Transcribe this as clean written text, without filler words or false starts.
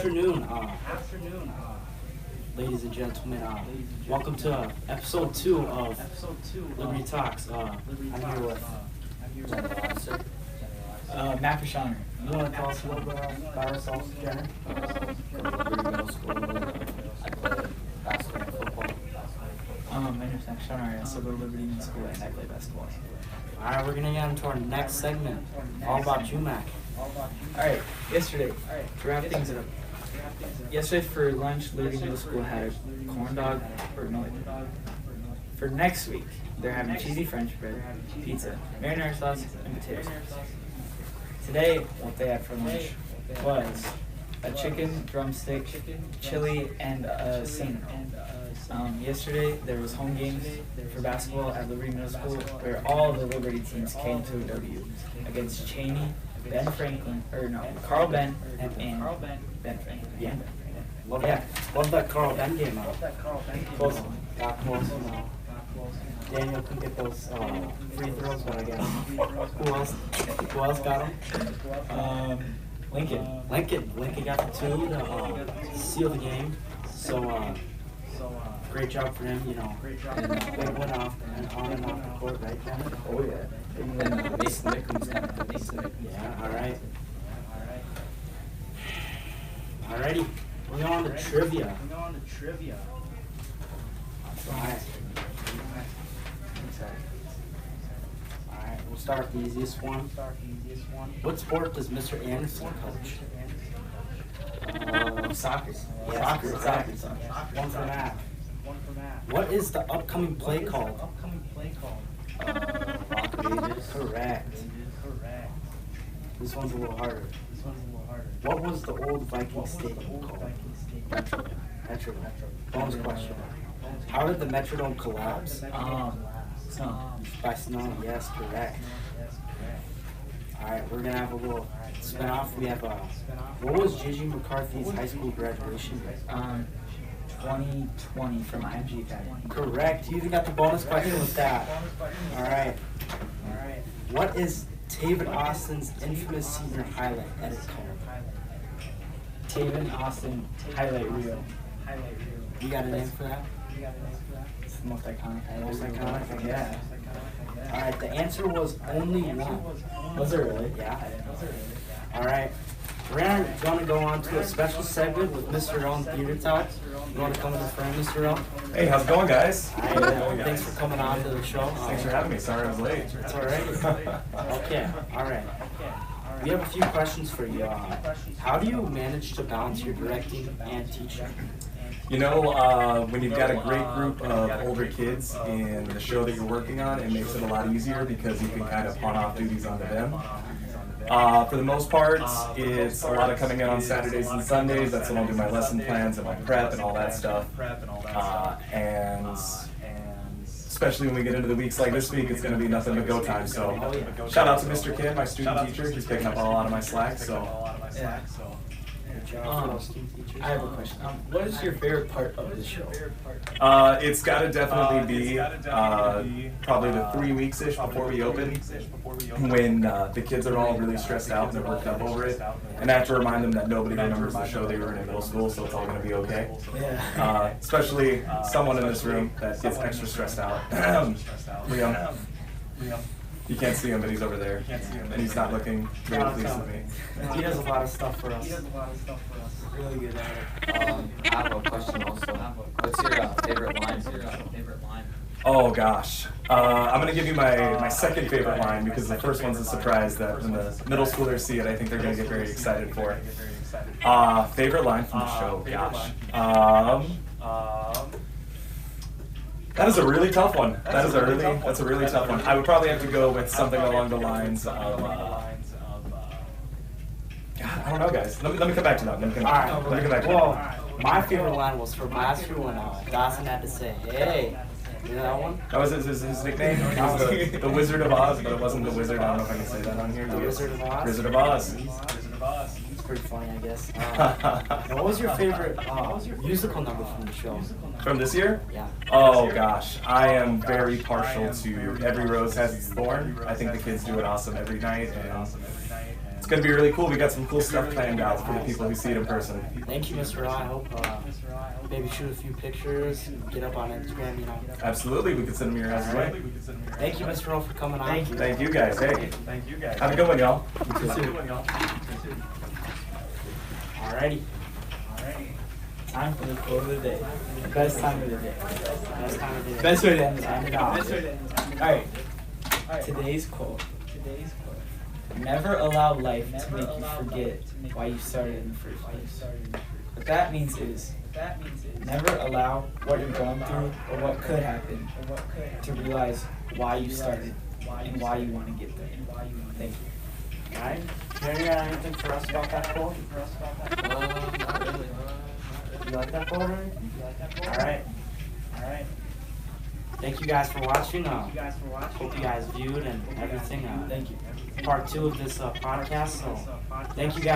afternoon, ladies and gentlemen. Welcome to episode 2 of Liberty Talks. I'm here with General Officer Matt Pashana. You want to tell us a little bit about ourselves, Jenner? Liberty Middle School. I play basketball and football. My name's Matt Pashana. I also go to Liberty Middle School and I play basketball. Alright, we're going to get into our next segment. All about you, Mac. Alright, yesterday, to wrap things up. Yesterday for lunch, Liberty Middle School had a corn dog, or no, for next week, they're having cheesy French bread, pizza, marinara sauce, and potato sauce. Today, what they had for lunch was a chicken drumstick, chili, and a cinnamon roll. Yesterday, there was home games for basketball at Liberty Middle School, where all the Liberty teams came to a W against Cheney, Carl Ben, and Ben Franklin. Yeah. Love that Carl Ben game out. Close one. Got close one. Daniel couldn't get those free throws, but I guess. Who else got them? Lincoln got the 2 to seal the game. So great job for him, you know. They went off and on and off the court, right, Cameron? Oh yeah. Mason Nichols. Yeah, alright. Alrighty. We're going on to trivia. Alright. Alright, we'll start with the easiest one. What sport does Mr. Anderson coach? Soccer. Yeah, soccer. One for Matt. What is the upcoming play called? Correct. This one's a little harder. What was the old Viking stadium called? Metrodome. Bonus question. How did the Metrodome collapse? By snow. Yes, correct. Alright, we're going to have a little spin-off. We have, what was Gigi McCarthy's high school graduation rate? 2020 from IMG Academy. Correct. You even got the bonus question with that. Alright. What is Taven Austin's infamous senior highlight edit called? Taven Austin highlight reel. You got a name for that? It's the most iconic. Most iconic? Yeah. Alright, the answer was only one. Was it really? Yeah. Alright. We're going to go on to a special segment with Mr. Rowe and Theater Talk. You want to come in the frame, Mr. Rowe? Hey, how's it going, guys? Thanks for coming on to the show. Thanks for having me. Sorry I was late. It's alright. Okay, alright. We have a few questions for you. How do you manage to balance your directing and teaching? You know, when you've got a great group of older kids in the show that you're working on, it makes it a lot easier because you can kind of pawn off duties onto them. For the most part, it's a lot of coming in on Saturdays and Sundays. That's when I'll do my lesson plans and my prep and all that stuff. And especially when we get into the weeks like this week, it's going to be nothing but go time. So shout out to Mr. Kim, my student teacher. He's picking up a lot of my slack. Yeah. I have a question. What is your favorite part of the show? It's got to definitely be probably the 3 weeks-ish before we open, when the kids are all really stressed out and they're worked up over it. And I have to remind them that nobody remembers the show they were in middle school, so it's all going to be okay. Yeah. Especially someone in this room that gets extra stressed out. Liam. You can't see him, but he's over there. And he's not looking very pleased with me. He does a lot of stuff for us. Really good at it. I have a question also. What's your favorite line? Oh gosh. I'm going to give you my second favorite line because the first one's a surprise that when the middle schoolers see it, I think they're going to get very excited for it. Favorite line from the show, gosh. That is a really tough one. That's a really tough one. I would probably have to go with something along the lines of, God, I don't know, guys. Let me come back to that. Let me come back to that. Well, my favorite line was from last year when Dawson had to say, "Hey." You know that one? That was his nickname? It was the Wizard of Oz, but it wasn't the Wizard. I don't know if I can say that on here. The Wizard of Oz? Wizard of Oz. It's pretty funny, I guess. What was your favorite musical number from the show? From this year? Yeah. Oh gosh, I am very partial to Every Rose Has Its Thorn. I think the kids do it awesome every night, and It's going to be really cool. We got some cool stuff planned out for the people who see it in person. Thank you, Mr. Rowe. I hope maybe shoot a few pictures, get up on Instagram, you know. Absolutely, we could send them your guys' way. Thank you, Mr. Rowe, for coming on. Thank you. Thank you guys. Hey, have a good one, y'all. Alrighty. Time for the quote of the day. The best time of the day. Best time of the day. Best way to end the time. Alright. Today's quote. Never allow life to make you forget why you started in the first place. What that means is never allow what you're going through or what could happen to realize why you started and why you want to get there. Thank you. Alright. Jerry, you got anything for us about that quote? Not really. You like that quote, Jerry? Alright. Thank you guys for watching. Hope you guys viewed and everything. Thank you. Part 2 of this podcast. So, thank you guys.